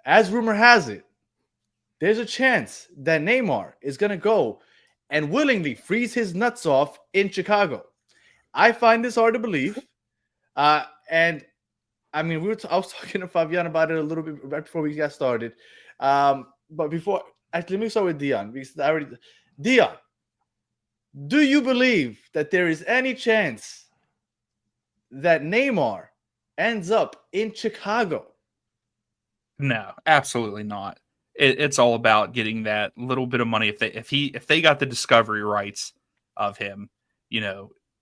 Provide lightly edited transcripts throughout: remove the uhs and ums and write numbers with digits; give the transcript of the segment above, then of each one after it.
as rumor has it, there's a chance that Neymar is going to go and willingly freeze his nuts off in Chicago. I find this hard to believe. And I mean, I was talking to Fabian about it a little bit right before we got started. But before, actually, let me start with Dion. Because Dion, do you believe that there is any chance that Neymar ends up in Chicago? No, absolutely not. It's all about getting that little bit of money. If they got the discovery rights of him,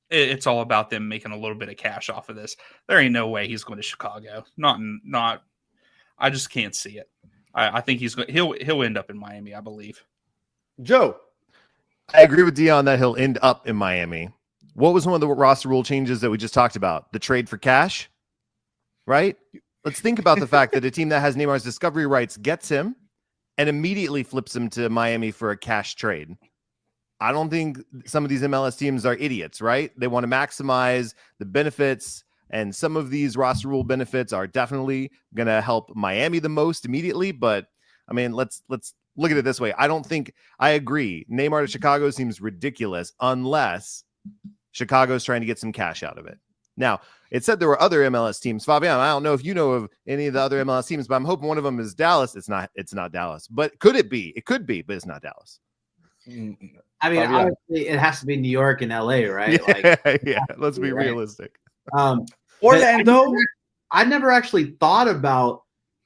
it's all about them making a little bit of cash off of this. There ain't no way he's going to Chicago. Not. I just can't see it. I think he'll end up in Miami, I believe. Joe, I agree with Dion that he'll end up in Miami. What was one of the roster rule changes that we just talked about? The trade for cash, right? Let's think about the fact that a team that has Neymar's discovery rights gets him and immediately flips him to Miami for a cash trade. I don't think some of these MLS teams are idiots, right? They want to maximize the benefits, and some of these roster rule benefits are definitely going to help Miami the most immediately. But I mean, let's look at it this way. I agree. Neymar to Chicago seems ridiculous unless Chicago's trying to get some cash out of it. Now, it said there were other MLS teams. Fabian, I don't know if you know of any of the other MLS teams, but I'm hoping one of them is Dallas. It's not Dallas. But could it be? It could be, but it's not Dallas. I mean, obviously, it has to be New York and LA, right? Yeah, let's be realistic. Orlando. I never actually thought about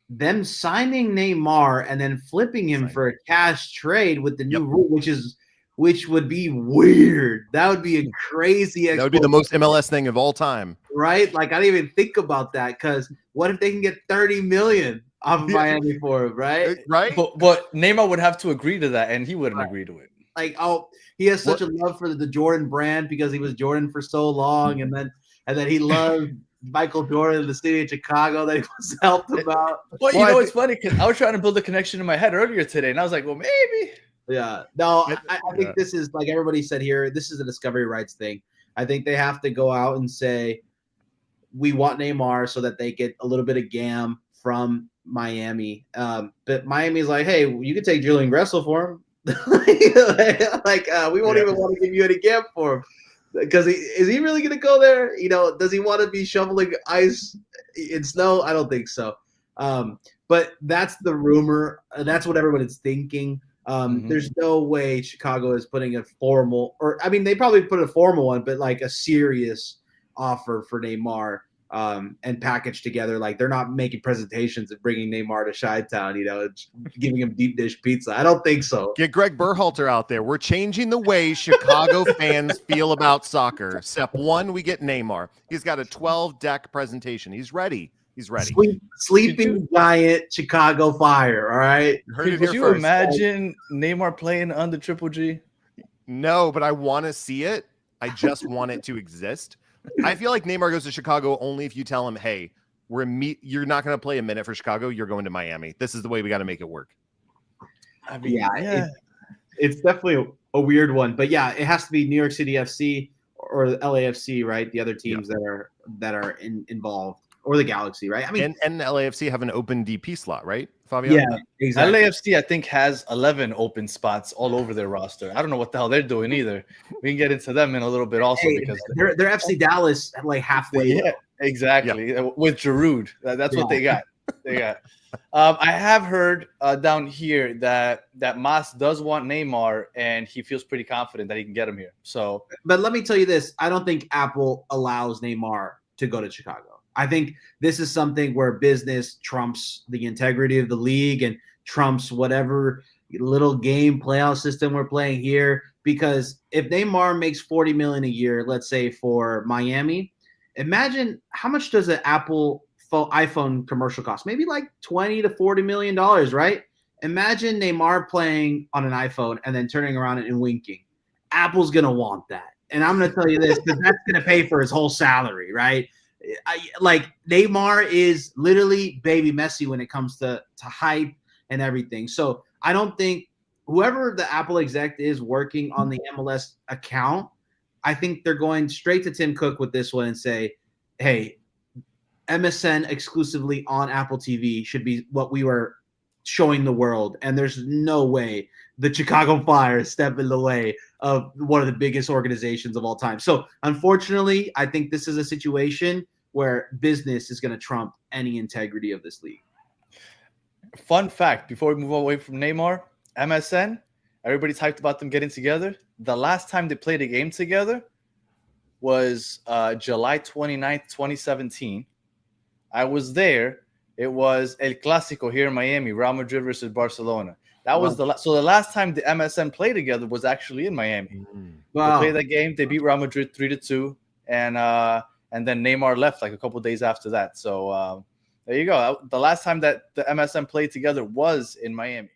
them signing Neymar and then flipping him for a cash trade with the new rule, which would be weird. That would be a crazy. That would be the most MLS thing of all time, right? Like I didn't even think about that because what if they can get 30 million off of Miami for him, right? Right. But Neymar would have to agree to that, and he wouldn't agree to it. Like, he has such a love for the Jordan brand because he was Jordan for so long, and then he loved Michael Jordan in the city of Chicago that he was helped about. Well, it's funny because I was trying to build a connection in my head earlier today, and I was like, well, maybe. Yeah. No, I think this is, like everybody said here, this is a discovery rights thing. I think they have to go out and say, we want Neymar so that they get a little bit of GAM from Miami. But Miami's like, hey, you can take Julian Gressel for him. We won't even want to give you any GAM for him. Because is he really going to go there? Does he want to be shoveling ice in snow? I don't think so. But that's the rumor. That's what everybody's thinking. There's no way Chicago is putting a formal, they probably put a formal one, but like a serious offer for Neymar and packaged together. Like they're not making presentations and bringing Neymar to Chi-Town, giving him deep dish pizza. I don't think so. Get Greg Berhalter out there. We're changing the way Chicago fans feel about soccer. Step one, we get Neymar. He's got a 12-deck presentation. He's ready. Sleeping giant Chicago Fire. All right. Could you imagine Neymar playing under Triple G? No, but I want to see it. I just want it to exist. I feel like Neymar goes to Chicago only if you tell him, hey, you're not going to play a minute for Chicago. You're going to Miami. This is the way we got to make it work. I mean, it's definitely a weird one. But yeah, it has to be New York City FC or the LAFC, right? The other teams that are involved. Or the Galaxy, right? I mean, and the LAFC have an open DP slot, right, Fabian? Yeah, exactly. LAFC, I think, has 11 open spots all over their roster. I don't know what the hell they're doing either. We can get into them in a little bit also because they're FC Dallas like halfway. Yeah, exactly. Yeah. With Giroud, that's what they got. I have heard down here that Mas does want Neymar, and he feels pretty confident that he can get him here. So, but let me tell you this: I don't think Apple allows Neymar to go to Chicago. I think this is something where business trumps the integrity of the league and trumps whatever little game playoff system we're playing here. Because if Neymar makes $40 million a year, let's say for Miami, imagine how much does an Apple iPhone commercial cost? Maybe like $20 to $40 million, right? Imagine Neymar playing on an iPhone and then turning around and winking. Apple's gonna want that, and I'm gonna tell you this because that's gonna pay for his whole salary, right? Like Neymar is literally baby Messi when it comes to hype and everything. So I don't think whoever the Apple exec is working on the MLS account, I think they're going straight to Tim Cook with this one and say, hey, MSN exclusively on Apple TV should be what we were showing the world, and there's no way the Chicago Fire step in the way of one of the biggest organizations of all time. So unfortunately, I think this is a situation where business is going to trump any integrity of this league. Fun fact, before we move away from Neymar, MSN, everybody's hyped about them getting together. The last time they played a game together was July 29th, 2017. I was there. It was El Clásico here in Miami, Real Madrid versus Barcelona. That was the last time the MSN played together was actually in Miami. Wow. They played that game. They beat Real Madrid 3-2, and then Neymar left like a couple days after that. So there you go. The last time that the MSN played together was in Miami.